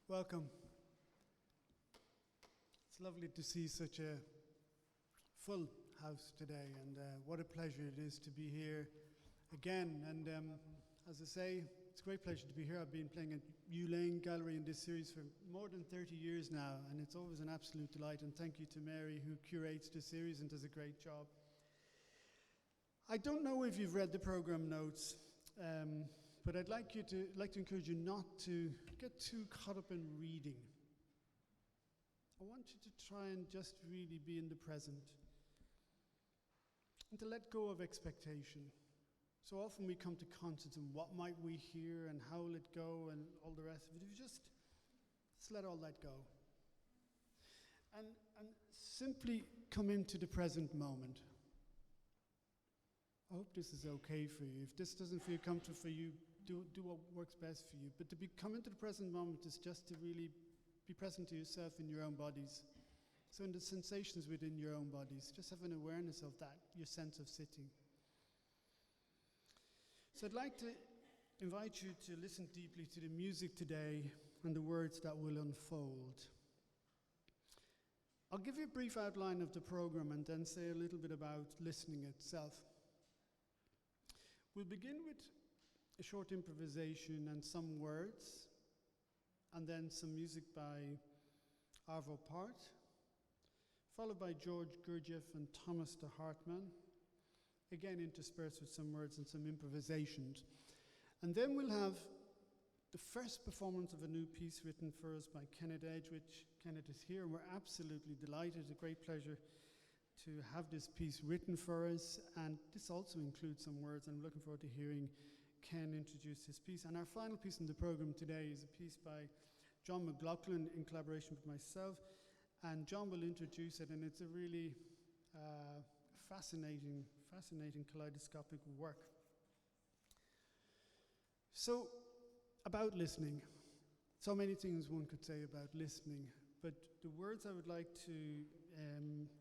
Welcome. It's lovely to see such a full house today, and what a pleasure it is to be here again. And as I say, it's a great pleasure to be here. I've been playing at Hugh Lane Gallery in this series for more than 30 years now, and it's always an absolute delight. And thank you to Mary, who curates the series and does a great job. I don't know if you've read the program notes, but I'd like to encourage you not to get too caught up in reading. I want you to try and just really be in the present and to let go of expectation. So often we come to concerts and what might we hear and how will it go and all the rest of it. If you just let all that go and simply come into the present moment. I hope this is okay for you. If this doesn't feel comfortable for you, do what works best for you. But to come into the present moment is just to really be present to yourself in your own bodies. So in the sensations within your own bodies, just have an awareness of that, your sense of sitting. So I'd like to invite you to listen deeply to the music today and the words that will unfold. I'll give you a brief outline of the program and then say a little bit about listening itself. We'll begin with a short improvisation and some words, and then some music by Arvo part, followed by George Gurdjieff and Tomas the Hartmann, again interspersed with some words and some improvisations. And then we'll have the first performance of a new piece written for us by Kenneth, which Kenneth is here, and we're absolutely delighted. It's a great pleasure to have this piece written for us, and this also includes some words. I'm looking forward to hearing Ken introduce his piece. And our final piece in the program today is a piece by John McLachlan in collaboration with myself, and John will introduce it, and it's a really fascinating kaleidoscopic work. So, about listening. So many things one could say about listening, but the words I would like to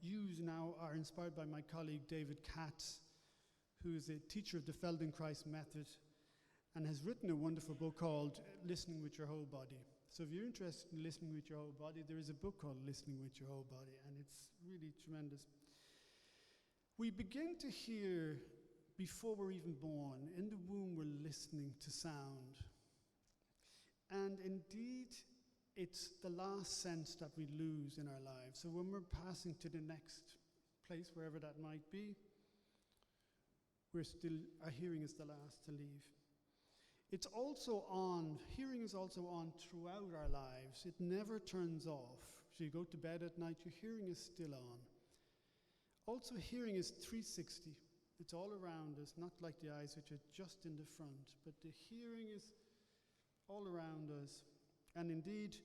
use now are inspired by my colleague David Katz, who is a teacher of the Feldenkrais method and has written a wonderful book called Listening with Your Whole Body. So if you're interested in listening with your whole body, there is a book called Listening with Your Whole Body, and it's really tremendous. We begin to hear before we're even born. In the womb, we're listening to sound. And indeed, it's the last sense that we lose in our lives. So when we're passing to the next place, wherever that might be, our hearing is the last to leave. It's also on, hearing is also on throughout our lives. It never turns off. So you go to bed at night, your hearing is still on. Also, hearing is 360. It's all around us, not like the eyes, which are just in the front, but the hearing is all around us. And indeed,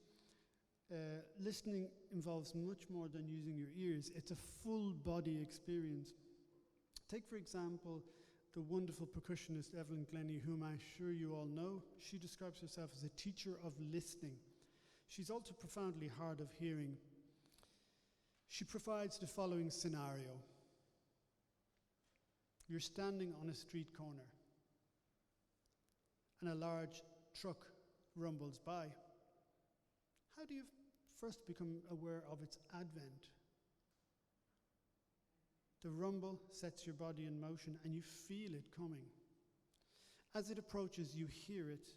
listening involves much more than using your ears. It's a full body experience. Take, for example, the wonderful percussionist Evelyn Glennie, whom I'm sure you all know. She describes herself as a teacher of listening. She's also profoundly hard of hearing. She provides the following scenario. You're standing on a street corner, and a large truck rumbles by. How do you first become aware of its advent? The rumble sets your body in motion, and you feel it coming. As it approaches, you hear it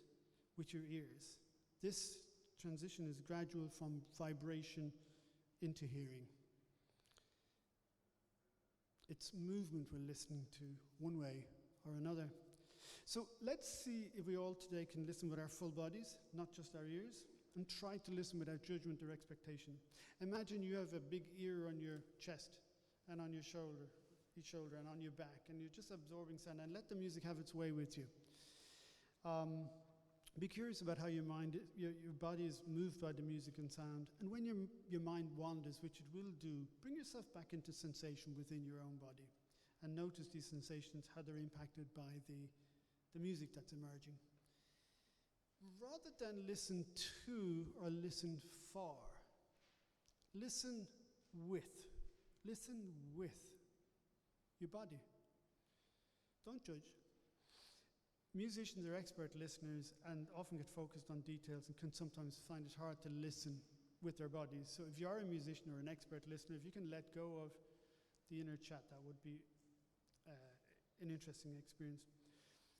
with your ears. This transition is gradual from vibration into hearing. It's movement we're listening to, one way or another. So let's see if we all today can listen with our full bodies, not just our ears, and try to listen without judgment or expectation. Imagine you have a big ear on your chest and on your shoulder, each shoulder, and on your back, and you're just absorbing sound, and let the music have its way with you. Be curious about how your body is moved by the music and sound, and when your mind wanders, which it will do, bring yourself back into sensation within your own body, and notice these sensations, how they're impacted by the music that's emerging. Rather than listen to or listen for, listen with your body. Don't judge. musicians are expert listeners and often get focused on details and can sometimes find it hard to listen with their bodies. So if you are a musician or an expert listener, if you can let go of the inner chat, that would be an interesting experience.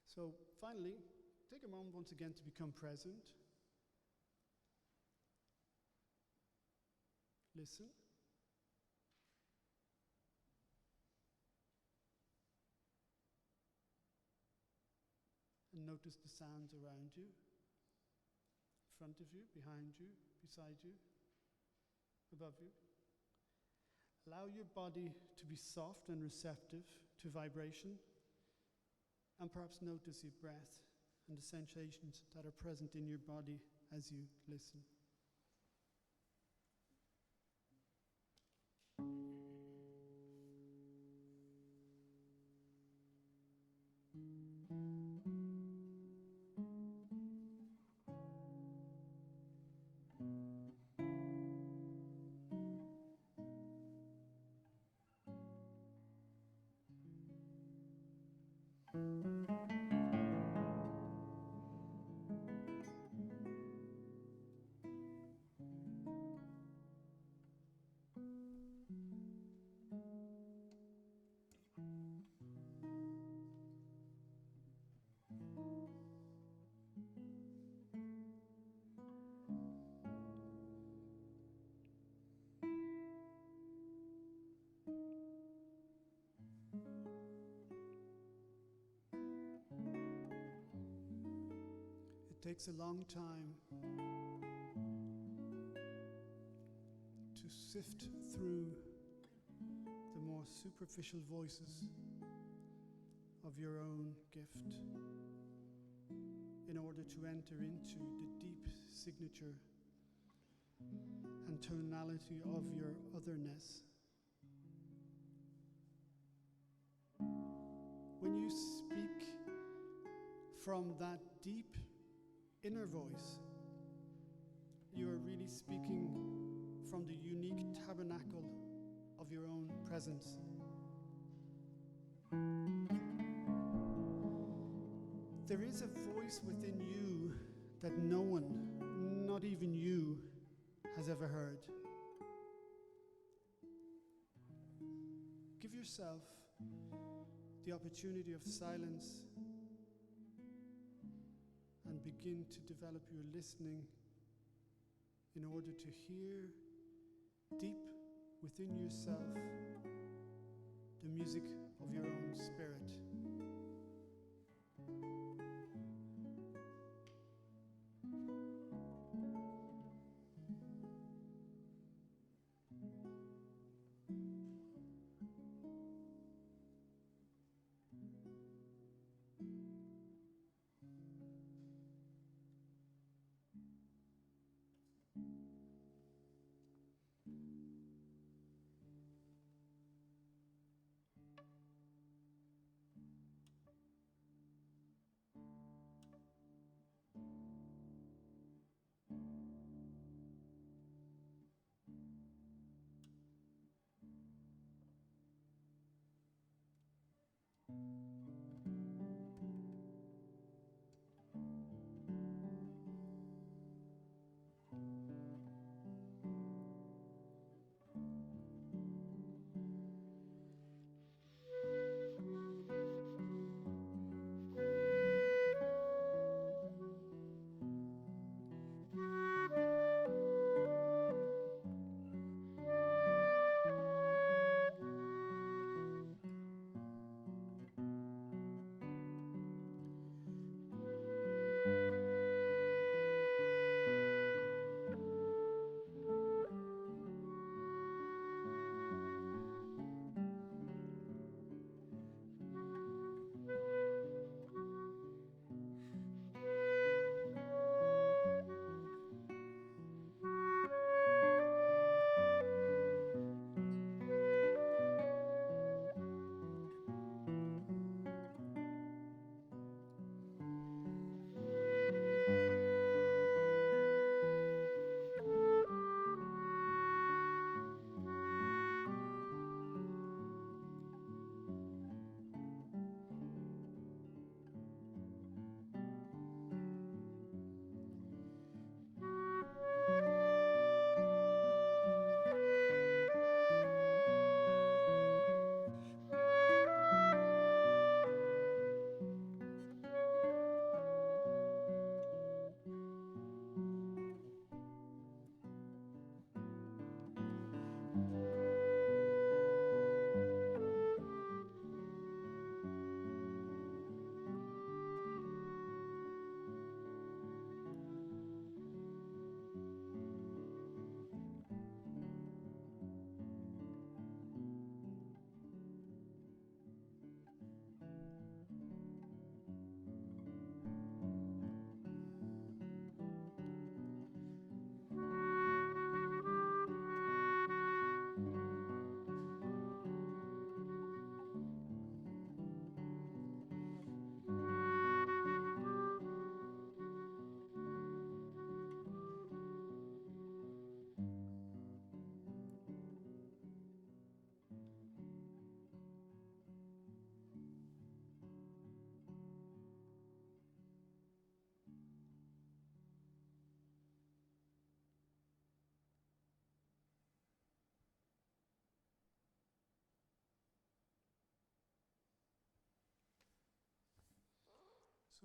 So finally, take a moment once again to become present. Listen. And notice the sounds around you, in front of you, behind you, beside you, above you. Allow your body to be soft and receptive to vibration, and perhaps notice your breath and the sensations that are present in your body as you listen. It takes a long time to sift through the more superficial voices of your own gift in order to enter into the deep signature and tonality of your otherness. When you speak from that deep inner voice, you are really speaking from the unique tabernacle of your own presence. There is a voice within you that no one, not even you, has ever heard. Give yourself the opportunity of silence and begin to develop your listening in order to hear deep within yourself the music of your own spirit.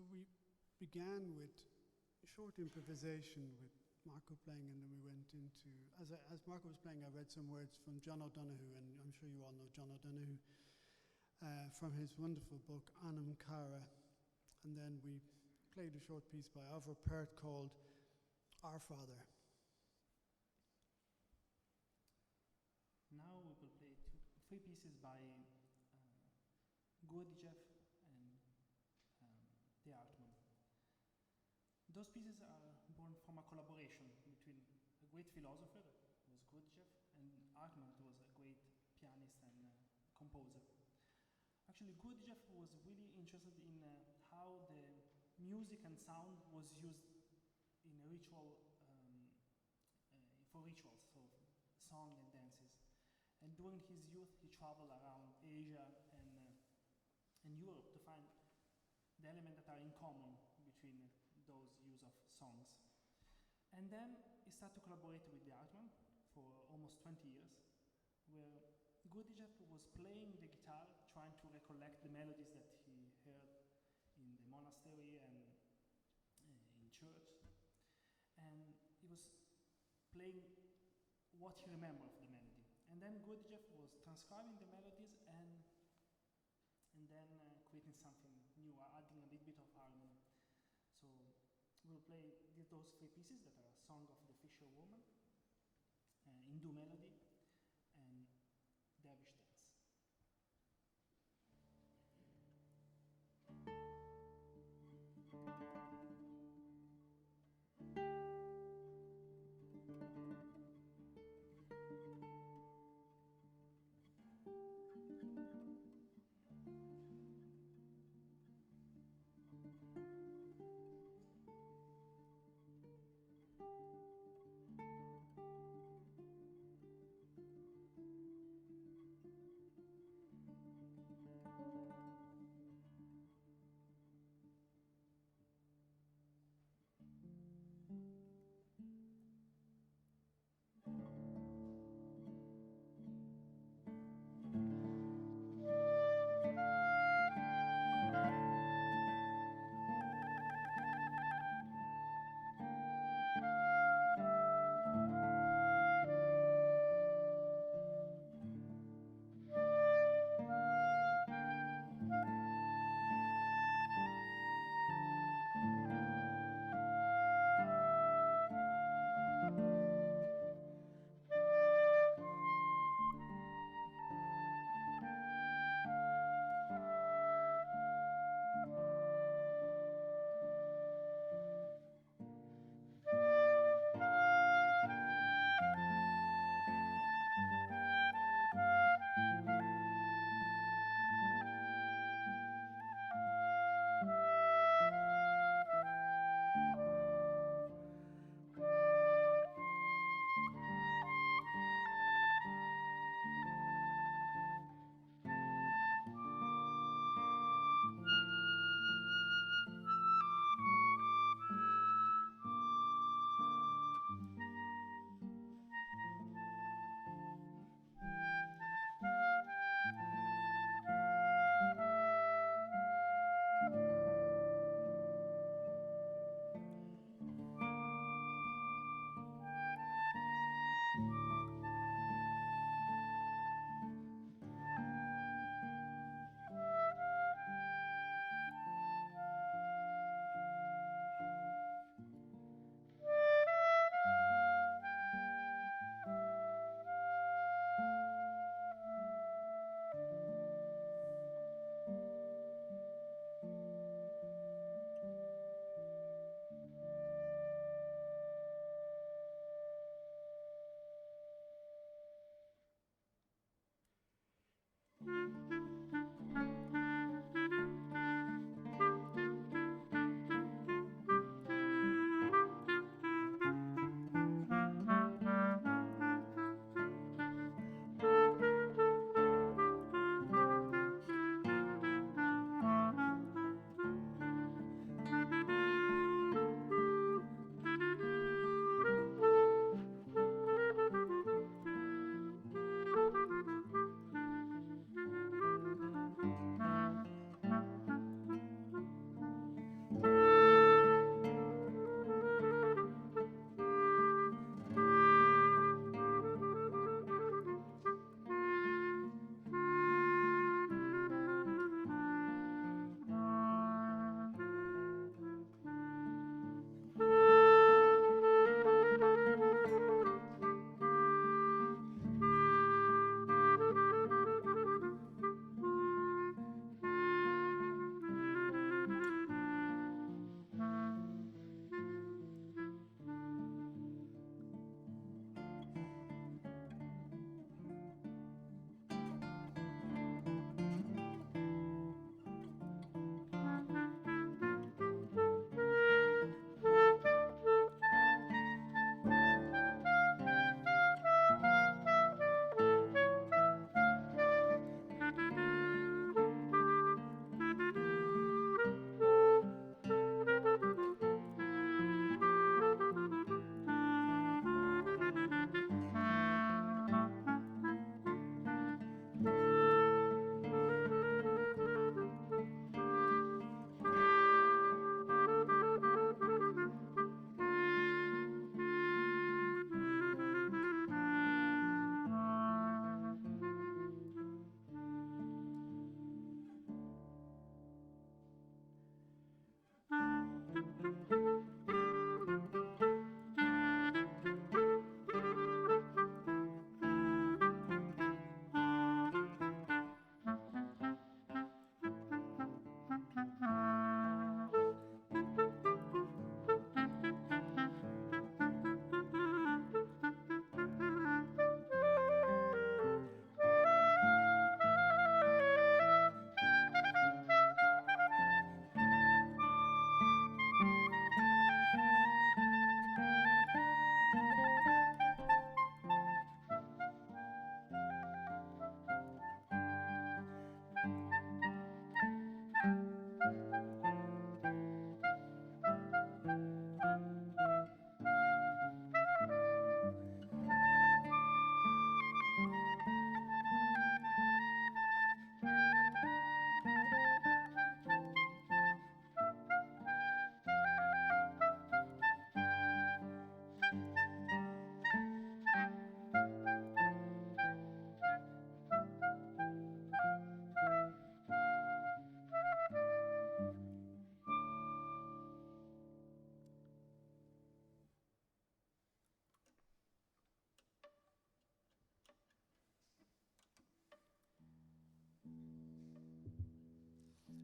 So we began with a short improvisation with Marco playing, and then we went into, as Marco was playing, I read some words from John O'Donohue, and I'm sure you all know John O'Donohue, from his wonderful book, Anam, Cara. And then we played a short piece by Alvar Pärt called Our Father. Now we will play three pieces by Gurdjieff and the Hartmann. Those pieces are born from a collaboration between a great philosopher, who was Gurdjieff, and Hartmann, who was a great pianist and composer. Actually, Gurdjieff was really interested in how the music and sound was used in a ritual, for rituals, so song and dances. And during his youth, he traveled around Asia and Europe to find the elements that are in common between those use of songs. And then he started to collaborate with the Hartmann for almost 20 years, where Gurdjieff was playing the guitar, trying to recollect the melodies that he heard in the monastery and in church. And he was playing what he remembered of the melody. And then Gurdjieff was transcribing the melodies and then creating something new, adding a little bit of harmony. So we'll play those three pieces that are a song of the FisherWoman, Hindu melody, and Dervish Dance.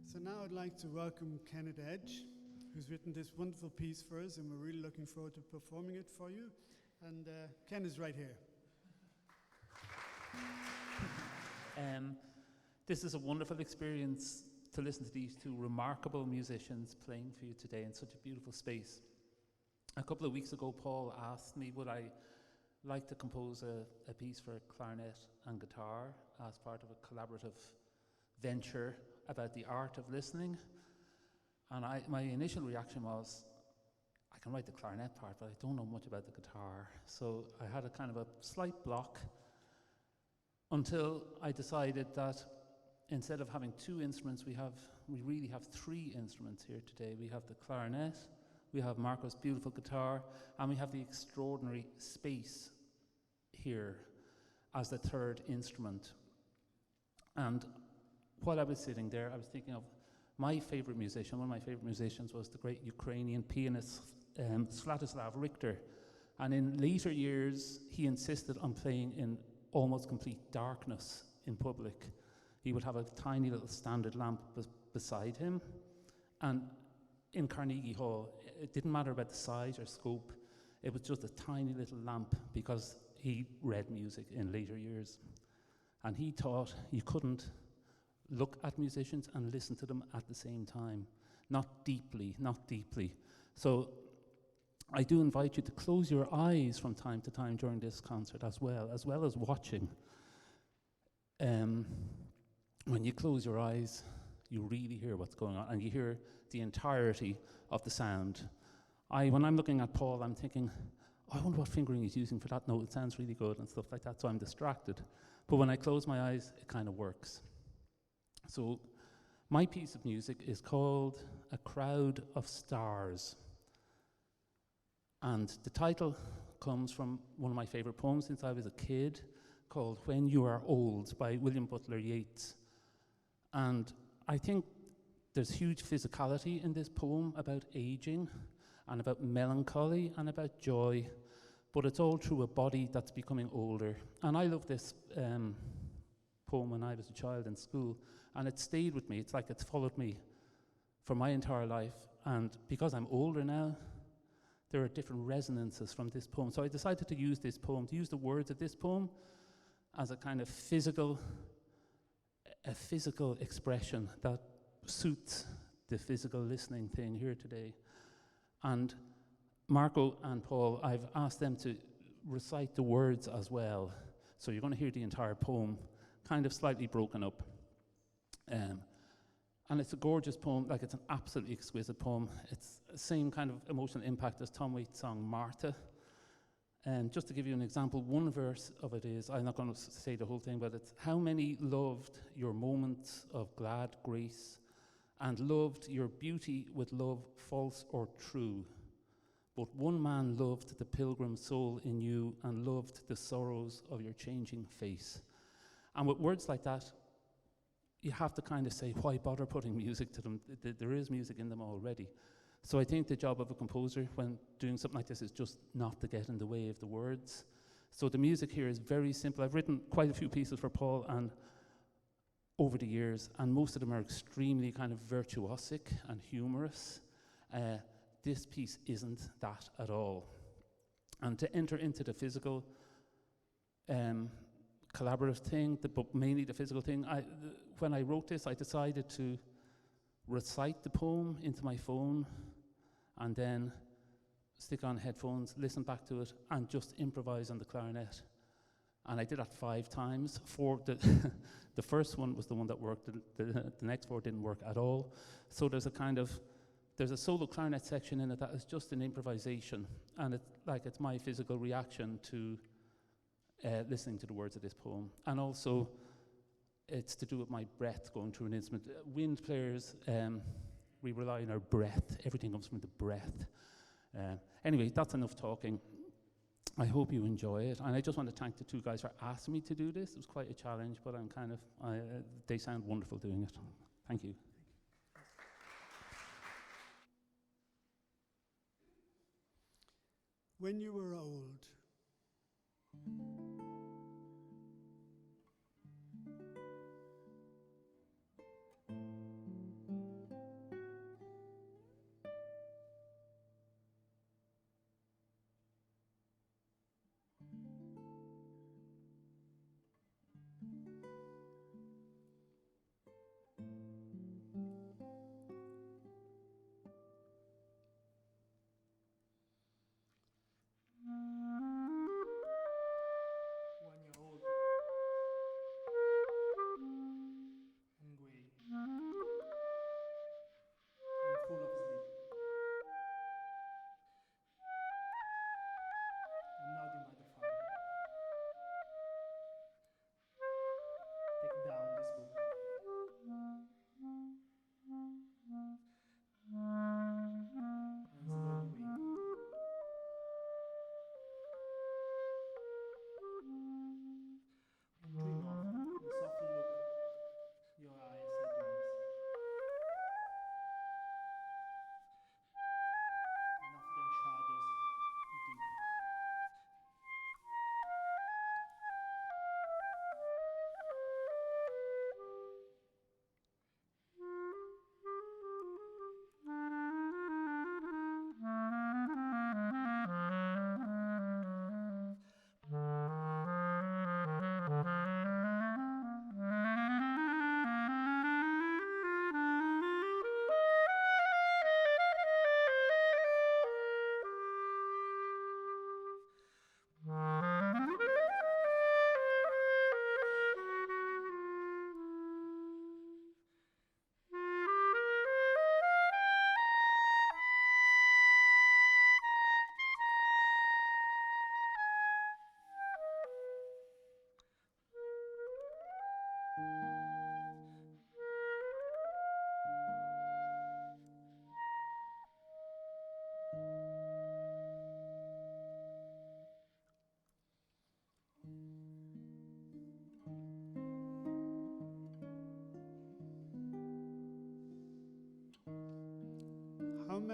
So now I'd like to welcome Kenneth Edge, who's written this wonderful piece for us, and we're really looking forward to performing it for you. And Ken is right here. This is a wonderful experience to listen to these two remarkable musicians playing for you today in such a beautiful space. A couple of weeks ago, Paul asked me would I like to compose a piece for clarinet and guitar as part of a collaborative venture about the art of listening. And my initial reaction was, I can write the clarinet part, but I don't know much about the guitar. So I had a kind of a slight block until I decided that instead of having two instruments, we really have three instruments here today. We have the clarinet, we have Marco's beautiful guitar, and we have the extraordinary space here as the third instrument. And while I was sitting there, I was thinking of my favorite musician. One of my favorite musicians was the great Ukrainian pianist Svatoslav Richter. And in later years, he insisted on playing in almost complete darkness in public. He would have a tiny little standard lamp beside him. And in Carnegie Hall, it didn't matter about the size or scope. It was just a tiny little lamp because he read music in later years. And he thought you couldn't look at musicians and listen to them at the same time. Not deeply, not deeply. So I do invite you to close your eyes from time to time during this concert as well as watching. When you close your eyes, you really hear what's going on, and you hear the entirety of the sound. When I'm looking at Paul, I'm thinking, I wonder what fingering he's using for that note. It sounds really good and stuff like that, so I'm distracted. But when I close my eyes, it kind of works. So my piece of music is called A Crowd of Stars. And the title comes from one of my favorite poems since I was a kid, called When You Are Old by William Butler Yates. And I think there's huge physicality in this poem about aging and about melancholy and about joy, but it's all through a body that's becoming older. And I love this poem when I was a child in school, and it stayed with me. It's like it's followed me for my entire life. And because I'm older now, there are different resonances from this poem. So I decided to use this poem, to use the words of this poem as a kind of physical expression that suits the physical listening thing here today. And Marco and Paul, I've asked them to recite the words as well. So you're going to hear the entire poem, kind of slightly broken up. And it's a gorgeous poem, like it's an absolutely exquisite poem. It's the same kind of emotional impact as Tom Waits' song Martha. And just to give you an example, one verse of it is, I'm not going to say the whole thing, but it's, how many loved your moments of glad grace and loved your beauty with love false or true. But one man loved the pilgrim soul in you and loved the sorrows of your changing face. And with words like that, you have to kind of say, why bother putting music to them? There is music in them already. So I think the job of a composer when doing something like this is just not to get in the way of the words. So the music here is very simple. I've written quite a few pieces for Paul and over the years, and most of them are extremely kind of virtuosic and humorous. This piece isn't that at all. And to enter into the physical collaborative thing, but mainly the physical thing, when I wrote this, I decided to recite the poem into my phone and then stick on headphones, listen back to it, and just improvise on the clarinet. And I did that 5 times. The first one was the one that worked. The next 4 didn't work at all. So there's a solo clarinet section in it that is just an improvisation, and it's my physical reaction to listening to the words of this poem. And also, it's to do with my breath going through an instrument. Wind players, we rely on our breath. Everything comes from the breath. Anyway, that's enough talking. I hope you enjoy it. And I just want to thank the 2 guys for asking me to do this. It was quite a challenge, but they sound wonderful doing it. Thank you. When you were old.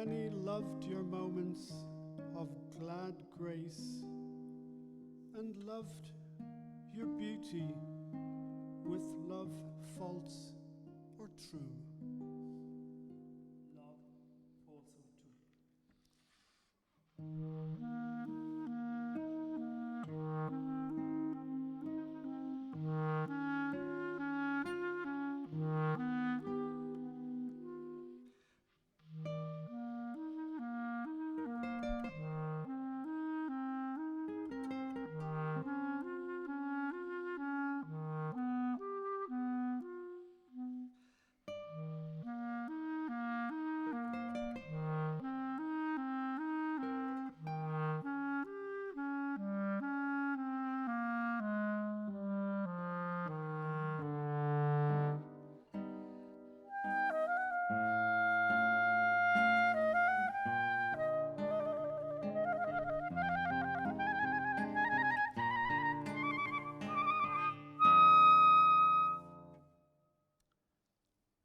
many loved your moments of glad grace and loved your beauty with love false or true. Love, false or true.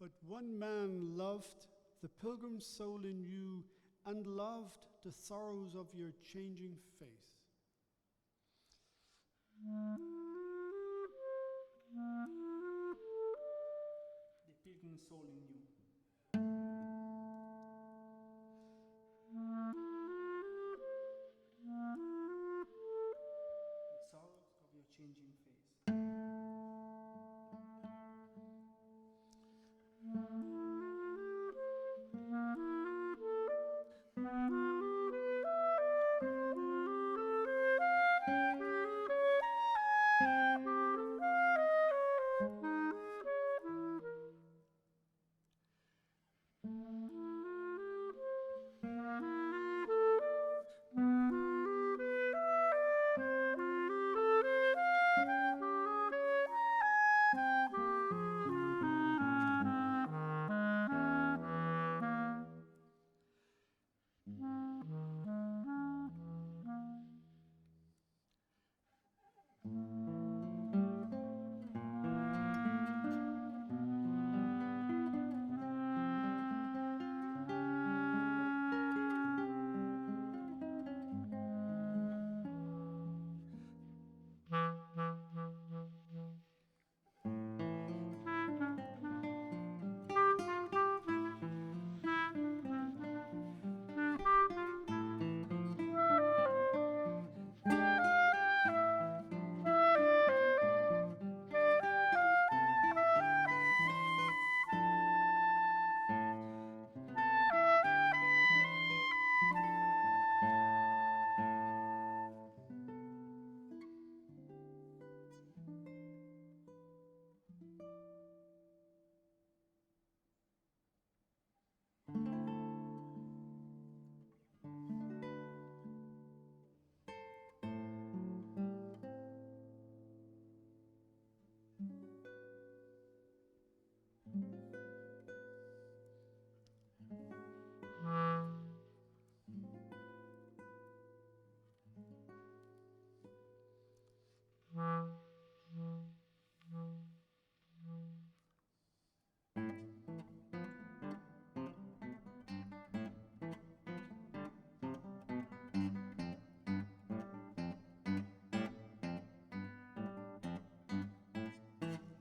But one man loved the pilgrim soul in you and loved the sorrows of your changing face. The pilgrim soul in you. The sorrows of your changing face.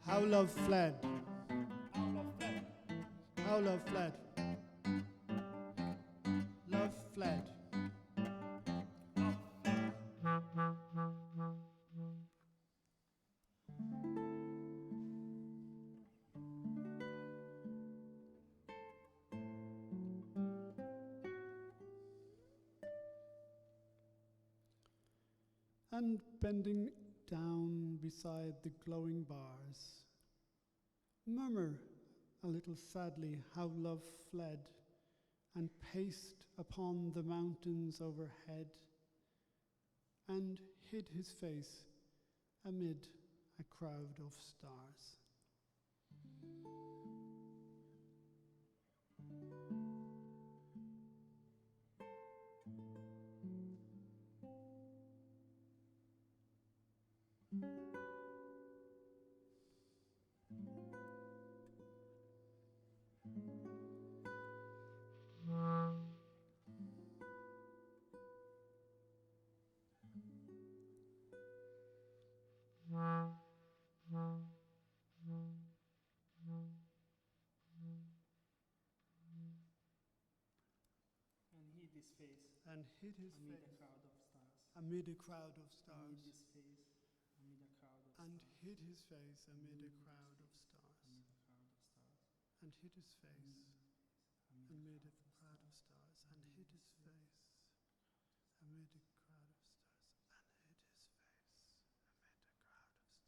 How love fled, How love fled. how love fled. Love fled. Love fled. And bending down beside the glowing bars, murmur a little sadly how love fled and paced upon the mountains overhead and hid his face amid a crowd of stars. his face and hid his amid a face crowd of stars. amid a crowd of Amid stars. his face amid a crowd of And stars. hid his face amid a crowd of stars. Amid a crowd of stars. And hid his face amid a crowd of stars. And hid his face amid a crowd of stars. And hid his face amid a crowd of stars.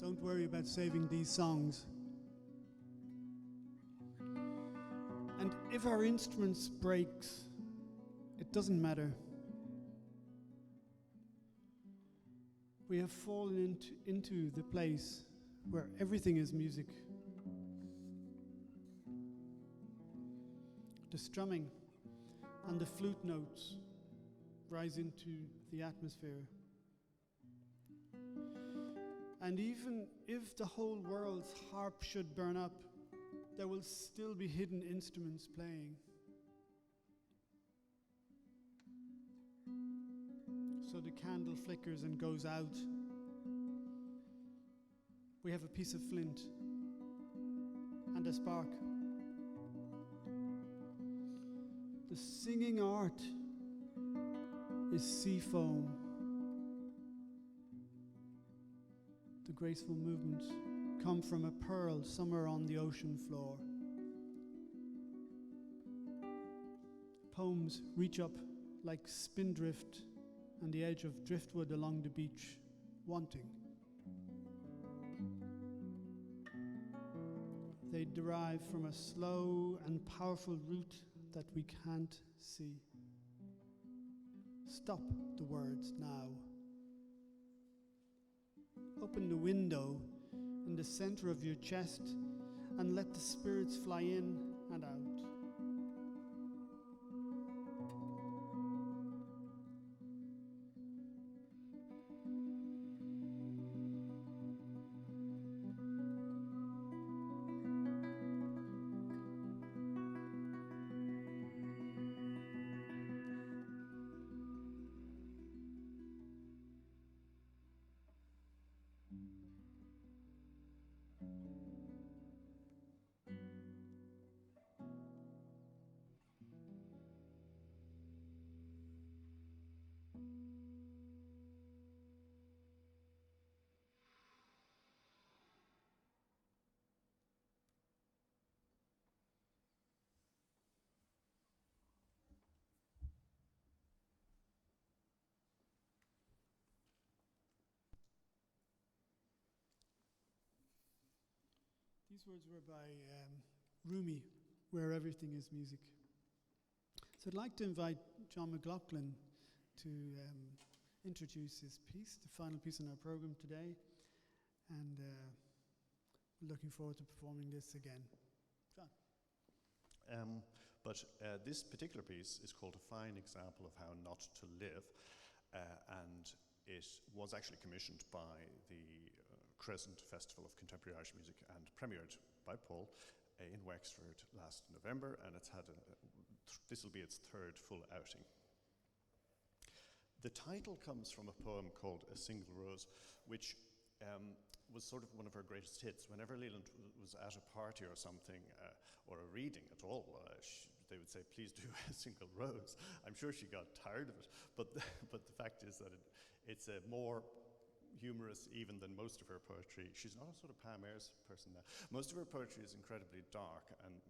Don't worry about saving these songs. And if our instruments breaks, it doesn't matter. We have fallen into the place where everything is music. The strumming and the flute notes rise into the atmosphere. And even if the whole world's harp should burn up, there will still be hidden instruments playing. So the candle flickers and goes out. We have a piece of flint and a spark. The singing art is sea foam. The graceful movements come from a pearl somewhere on the ocean floor. Poems reach up like spindrift and the edge of driftwood along the beach, wanting. They derive from a slow and powerful root that we can't see. Stop the words now. Open the window in the center of your chest and let the spirits fly in and out. These words were by Rumi, Where Everything is Music. So I'd like to invite John McLachlan to introduce his piece, the final piece in our program today. And we're looking forward to performing this again. John. This particular piece is called A Fine Example of How Not to Live, and it was actually commissioned by the Crescent Festival of Contemporary Irish Music and premiered by Paul in Wexford last November, and it's had this will be its third full outing. The title comes from a poem called A Single Rose, which was sort of one of her greatest hits. Whenever Leland was at a party or something, or a reading at all, they would say, please do A Single Rose. I'm sure she got tired of it, but the fact is that it's a more humorous even than most of her poetry. She's not a sort of Pam Ayres person now. Most of her poetry is incredibly dark, and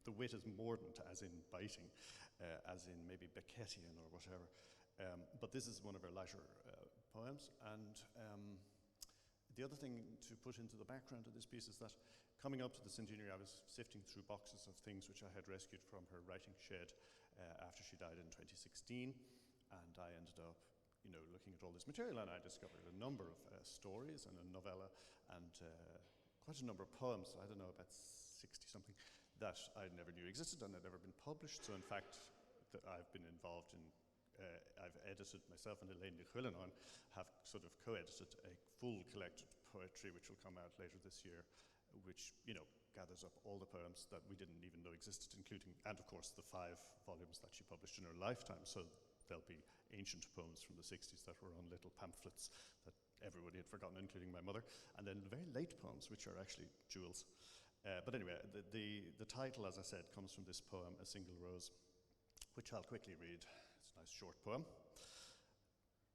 the wit is mordant, as in biting, as in maybe Beckettian or whatever. But this is one of her lighter poems, and the other thing to put into the background of this piece is that coming up to the centenary, I was sifting through boxes of things which I had rescued from her writing shed after she died in 2016, and I ended up looking at all this material, and I discovered a number of stories and a novella and quite a number of poems, I don't know, about 60-something, that I never knew existed and had never been published. So in fact, I've been involved in, I've edited, myself and Elaine McLachlan have sort of co-edited a full collected poetry which will come out later this year, which, gathers up all the poems that we didn't even know existed, including, and of course, the 5 volumes that she published in her lifetime. So there'll be ancient poems from the 60s that were on little pamphlets that everybody had forgotten, including my mother, and then very late poems, which are actually jewels. But anyway, the title, as I said, comes from this poem, A Single Rose, which I'll quickly read. It's a nice short poem.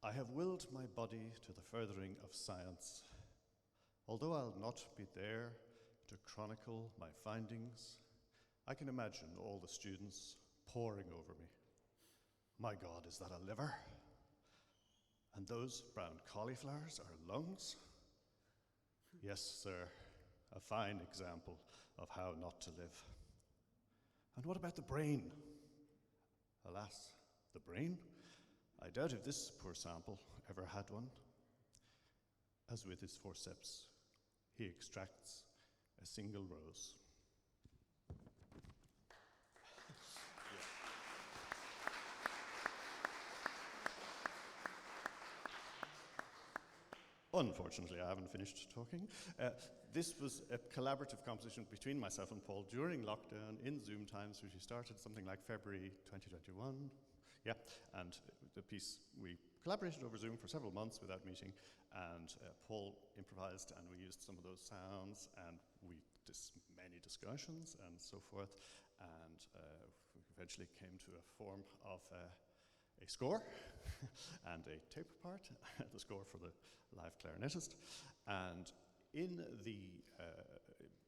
I have willed my body to the furthering of science, although I'll not be there to chronicle my findings. I can imagine all the students poring over me. My God, is that a liver? And those brown cauliflowers are lungs? Yes, sir, a fine example of how not to live. And what about the brain? Alas, the brain? I doubt if this poor sample ever had one. As with his forceps, he extracts a single rose. Unfortunately, I haven't finished talking. This was a collaborative composition between myself and Paul during lockdown in Zoom times, which we started something like February 2021. Yeah, and the piece, we collaborated over Zoom for several months without meeting, and Paul improvised, and we used some of those sounds, and we did many discussions and so forth, and we eventually came to a form of a score and a tape part, the score for the live clarinetist. And in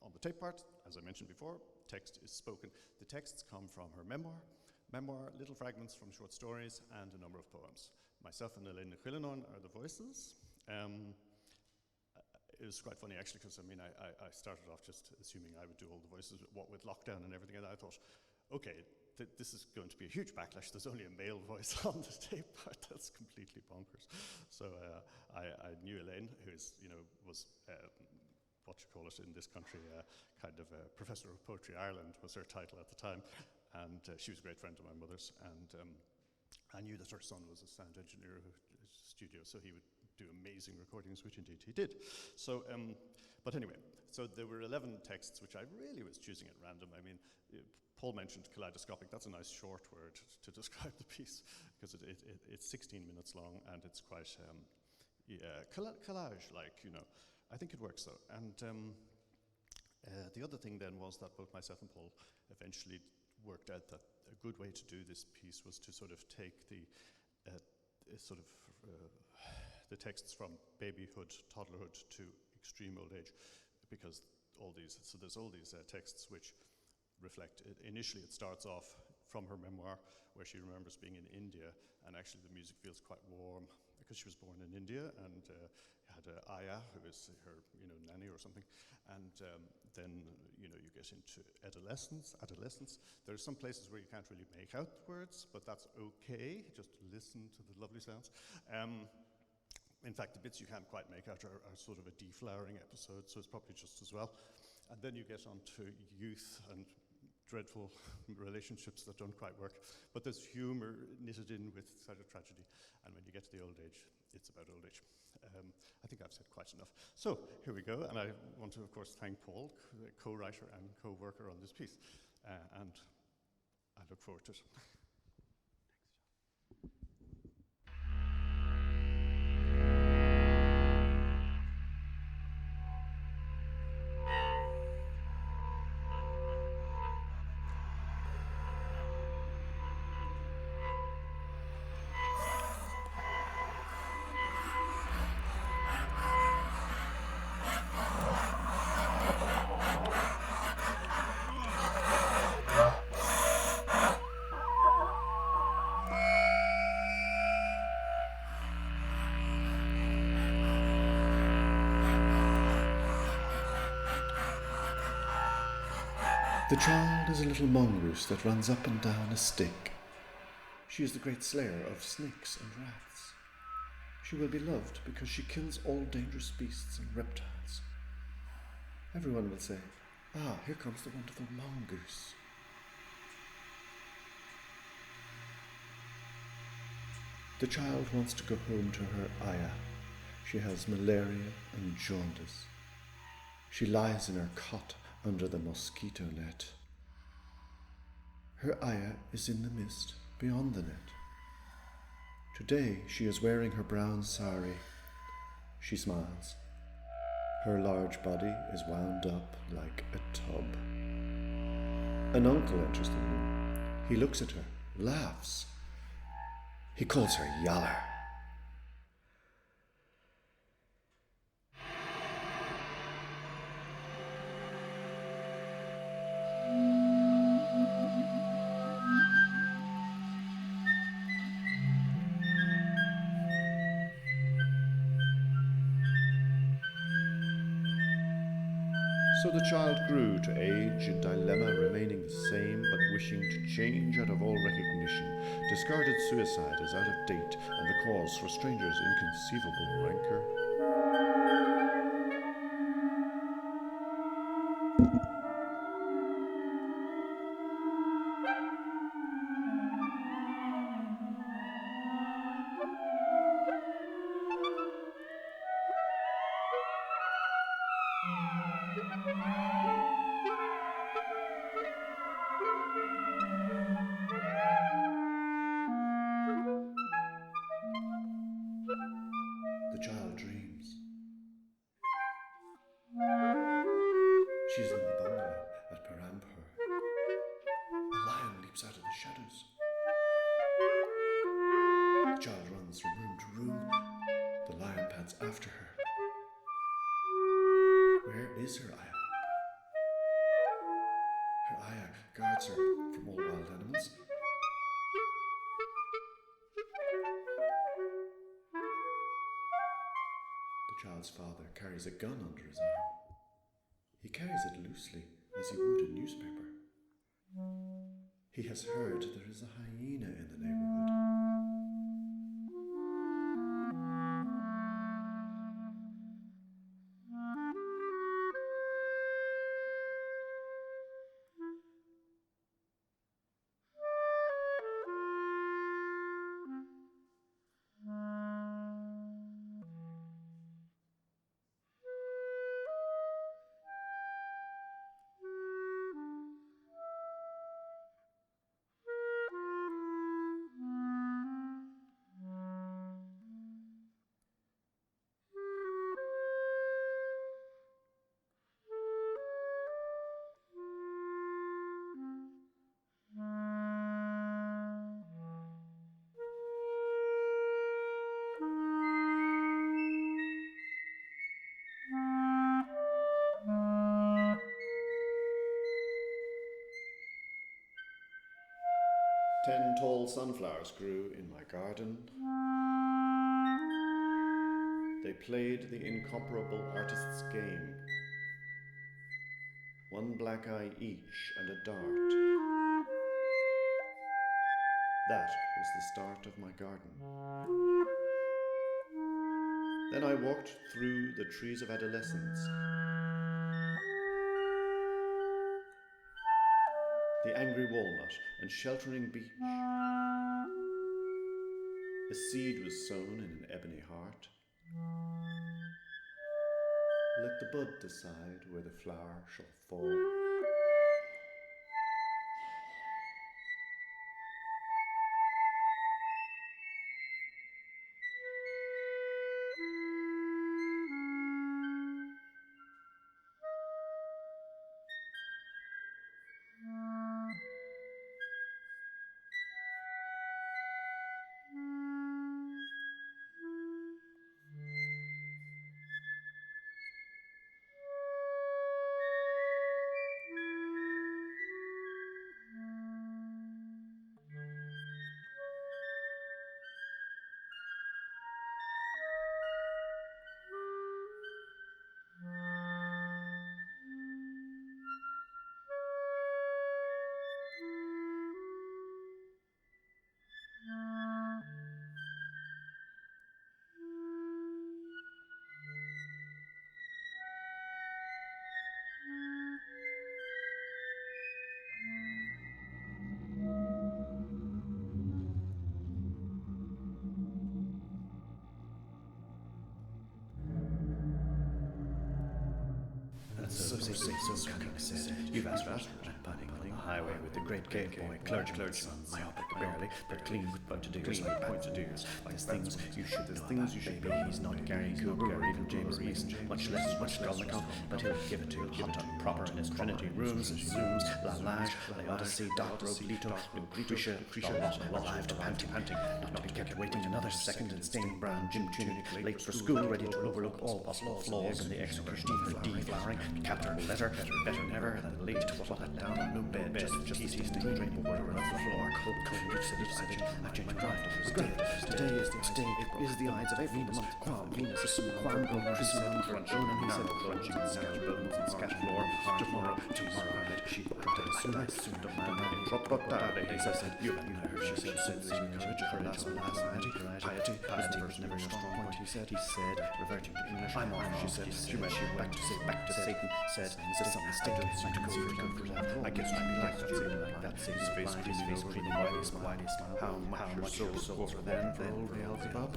on the tape part, as I mentioned before, text is spoken. The texts come from her memoir, little fragments from short stories, and a number of poems. Myself and Elaine McLachlan are the voices. It was quite funny actually, because I started off just assuming I would do all the voices, what with lockdown and everything, and I thought, okay, this is going to be a huge backlash. There's only a male voice on the tape part. That's completely bonkers. So I knew Elaine, who is, was what you call it in this country, kind of a professor of poetry. Ireland was her title at the time, and she was a great friend of my mother's. And I knew that her son was a sound engineer who studio, so he would do amazing recordings, which indeed he did. So, but anyway, so there were 11 texts, which I really was choosing at random. I mean, Paul mentioned kaleidoscopic. That's a nice short word to describe the piece, because it's 16 minutes long, and it's quite collage-like, I think it works though. And the other thing then was that both myself and Paul eventually worked out that a good way to do this piece was to sort of take the the texts from babyhood, toddlerhood to extreme old age, because there's all these texts which reflect, initially it starts off from her memoir where she remembers being in India, and actually the music feels quite warm because she was born in India and had a ayah who was her nanny or something, and then you get into adolescence. There are some places where you can't really make out words, but that's okay, just listen to the lovely sounds. In fact, the bits you can't quite make out are sort of a deflowering episode, so it's probably just as well. And then you get onto youth and dreadful relationships that don't quite work, but there's humor knitted in with sort of tragedy. And when you get to the old age, it's about old age. I think I've said quite enough. So here we go, and I want to, of course, thank Paul, co-writer and co-worker on this piece, and I look forward to it. The child is a little mongoose that runs up and down a stick. She is the great slayer of snakes and rats. She will be loved because she kills all dangerous beasts and reptiles. Everyone will say, "Ah, here comes the wonderful mongoose." The child wants to go home to her ayah. She has malaria and jaundice. She lies in her cot under the mosquito net. Her ayah is in the mist beyond the net. Today she is wearing her brown sari. She smiles. Her large body is wound up like a tub. An uncle enters the room. He looks at her, laughs. He calls her Yaller. So the child grew to age in dilemma, remaining the same, but wishing to change out of all recognition. Discarded suicide as out of date, and the cause for strangers' inconceivable rancor. The child dreams. She's in the bungalow at Parampur. A lion leaps out of the shadows. The child runs from room to room. The lion pants after her. Where is her ayah? Her ayah guards her from all wild animals. The child's father carries a gun under his arm. He carries it loosely, as he would a newspaper. He has heard there is a hyena in the neighborhood. Ten tall sunflowers grew in my garden. They played the incomparable artist's game. One black eye each and a dart. That was the start of my garden. Then I walked through the trees of adolescence. The angry walnut and sheltering beech. A seed was sown in an ebony heart. Let the bud decide where the flower shall fall. say so, cunning said. You've asked for bunning on the highway with the great gay boy, clergyman's son, myopic barely, but clean with point to do's, like point to do's. There's things you should be. He's not Gary Cooper or even James Mason, much less Skolnikov, but he'll give it to you hot and proper in his Trinity rooms, and zooms, La Lage, La Odyssey, Doctor Oblito, Lucretia, alive to panting, not to be kept waiting another second in stained brown gym tunic, late for school, ready to overlook all possible flaws in the execution of her deflowering, capital letter, better never than late to let down on no bed, just easy to drain water on the floor, cold, I've changed my mind. Today is the Ides of Venus, Quam, Venus, Quam, Christmas, Crunching, he said, crunching, scatter bones and scatter floor, tomorrow, she soon, he said, you heard, she said, courage, piety, was never a strong point, he said, reverting to English, I'm off, she said, she went back to Satan, said, is this some mistake, I guess I'd be like that, Satan's face creaming over the wily smile, how much your souls were then, Beelzebub,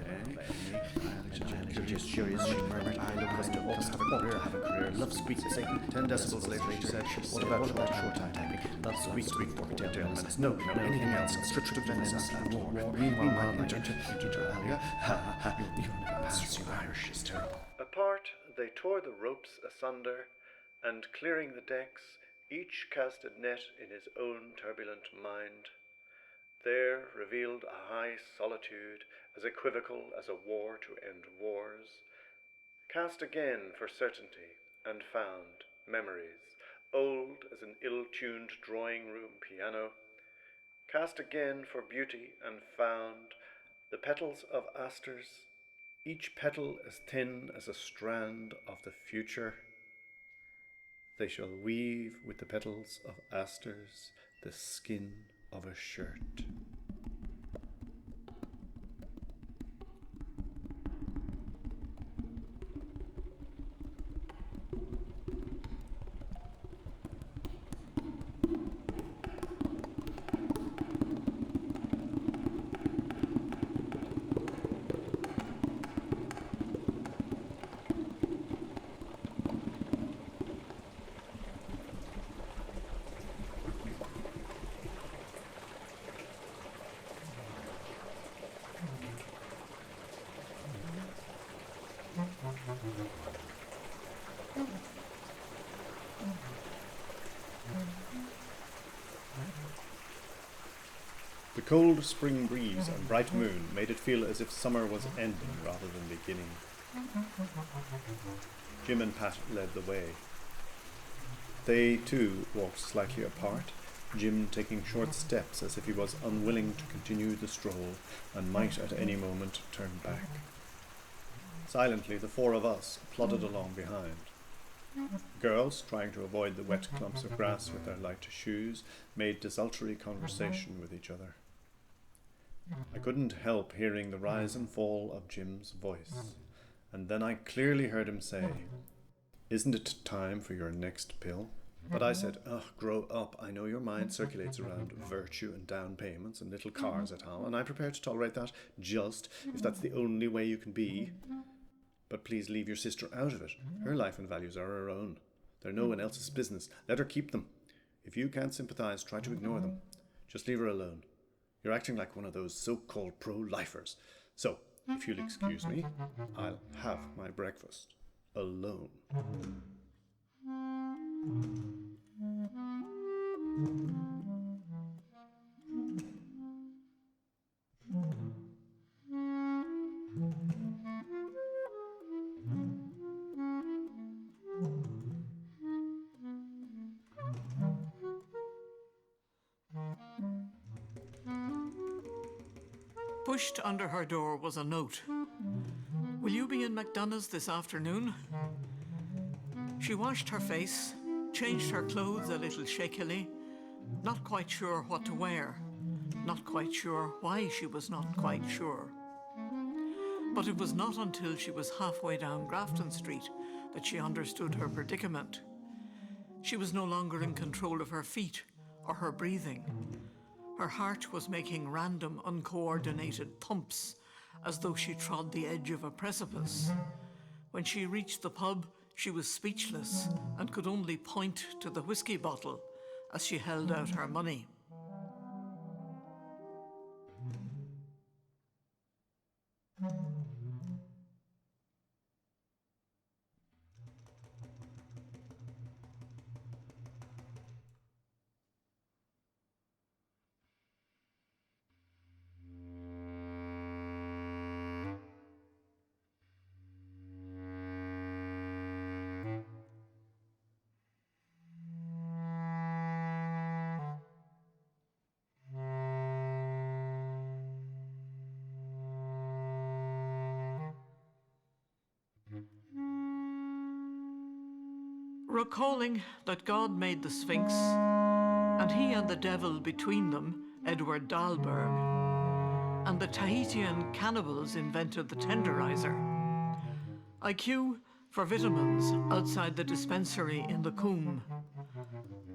just curious, she murmured, I look like to almost have a career, love squeaks to Satan, 10 decibels later, she said, what about short time typing, love squeaks, 10 minutes, no, anything else, scripture of Venice, and war, meanwhile, my inter alia, you'll never pass, you Irish is terrible. Apart, they tore the ropes asunder, and clearing the decks, each cast a net in his own turbulent mind. There revealed a high solitude, as equivocal as a war to end wars. Cast again for certainty, and found memories, old as an ill-tuned drawing-room piano. Cast again for beauty, and found the petals of asters, each petal as thin as a strand of the future. They shall weave with the petals of asters the skin of a shirt. The cold spring breeze and bright moon made it feel as if summer was ending rather than beginning. Jim and Pat led the way. They, too, walked slightly apart, Jim taking short steps as if he was unwilling to continue the stroll and might at any moment turn back. Silently, the four of us plodded along behind. Girls, trying to avoid the wet clumps of grass with their light shoes, made desultory conversation with each other. I couldn't help hearing the rise and fall of Jim's voice, and then I clearly heard him say, "Isn't it time for your next pill?" But I said, "Ugh, grow up. I know your mind circulates around virtue and down payments and little cars at home, and I'm prepared to tolerate that, just if that's the only way you can be. But please leave your sister out of it. Her life and values are her own. They're no one else's business. Let her keep them. If you can't sympathize, try to ignore them. Just leave her alone. You're acting like one of those so-called pro-lifers. So, if you'll excuse me, I'll have my breakfast alone." Pushed under her door was a note. "Will you be in McDonough's this afternoon?" She washed her face, changed her clothes a little shakily, not quite sure what to wear, not quite sure why she was not quite sure. But it was not until she was halfway down Grafton Street that she understood her predicament. She was no longer in control of her feet or her breathing. Her heart was making random, uncoordinated thumps, as though she trod the edge of a precipice. When she reached the pub, she was speechless and could only point to the whiskey bottle as she held out her money. Recalling that God made the Sphinx, and he and the devil between them, Edward Dahlberg, and the Tahitian cannibals invented the tenderizer, I queue for vitamins outside the dispensary in the Coombe.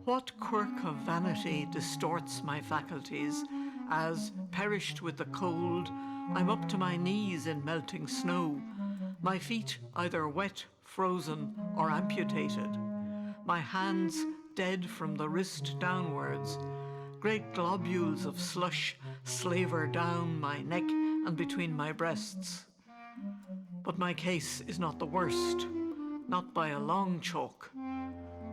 What quirk of vanity distorts my faculties as, perished with the cold, I'm up to my knees in melting snow, my feet either wet, frozen, or amputated, my hands dead from the wrist downwards, great globules of slush slaver down my neck and between my breasts. But my case is not the worst, not by a long chalk.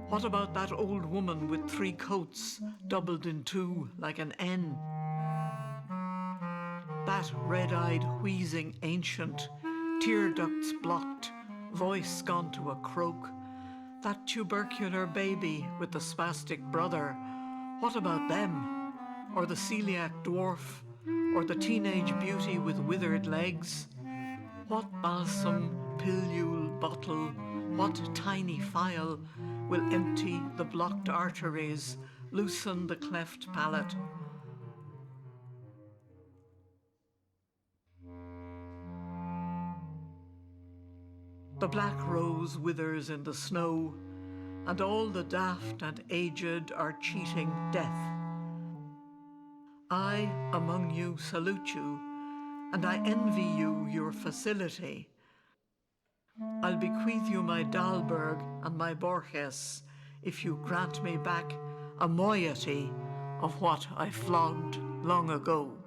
What about that old woman with 3 coats, doubled in 2 like an N? That red-eyed, wheezing ancient, tear ducts blocked, voice gone to a croak, that tubercular baby with the spastic brother, what about them? Or the celiac dwarf? Or the teenage beauty with withered legs? What balsam, pilule, bottle, what tiny phial will empty the blocked arteries, loosen the cleft palate? The black rose withers in the snow, and all the daft and aged are cheating death. I among you salute you, and I envy you your facility. I'll bequeath you my Dahlberg and my Borges if you grant me back a moiety of what I flogged long ago.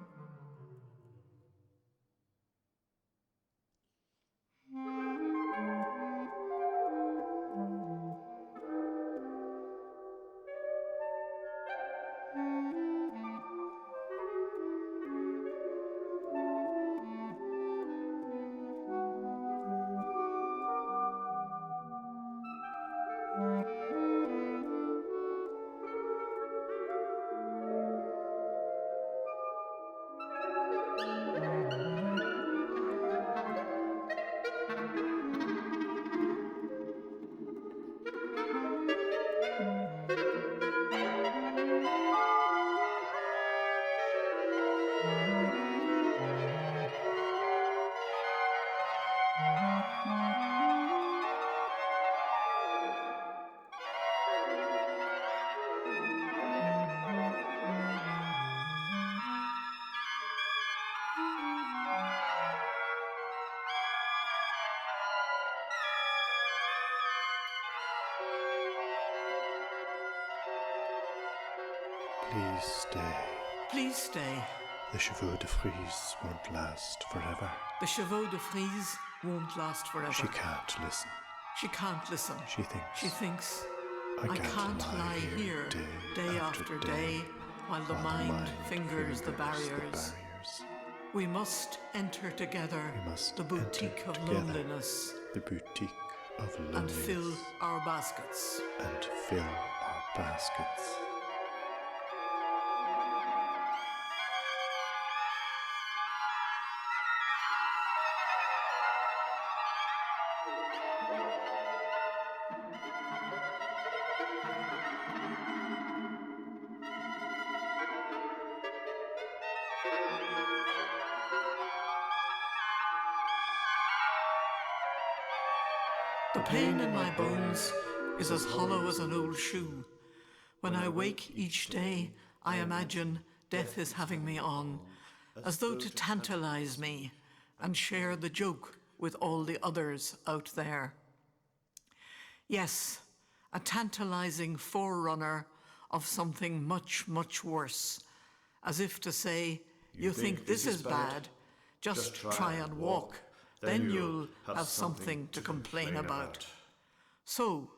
Please stay. Please stay. The chevaux de frise won't last forever. The chevaux de frise won't last forever. She can't listen. She can't listen. She thinks. She thinks, I can't lie here day after day while the mind fingers the barriers. We must enter together the boutique of loneliness. The boutique of loneliness. And fill our baskets. And fill our baskets. The pain in my bones is as hollow as an old shoe. When I wake each day, I imagine death is having me on, as though to tantalize me and share the joke with all the others out there. Yes, a tantalizing forerunner of something much, much worse, as if to say, you think this is bad, just try and walk, then you'll have something to complain about. So,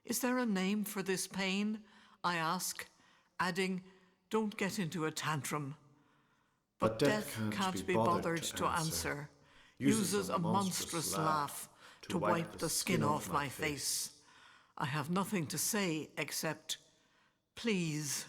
is there a name for this pain? I ask, adding, don't get into a tantrum. But death can't be bothered to answer, uses a monstrous laugh to wipe the skin off my face. I have nothing to say except, please.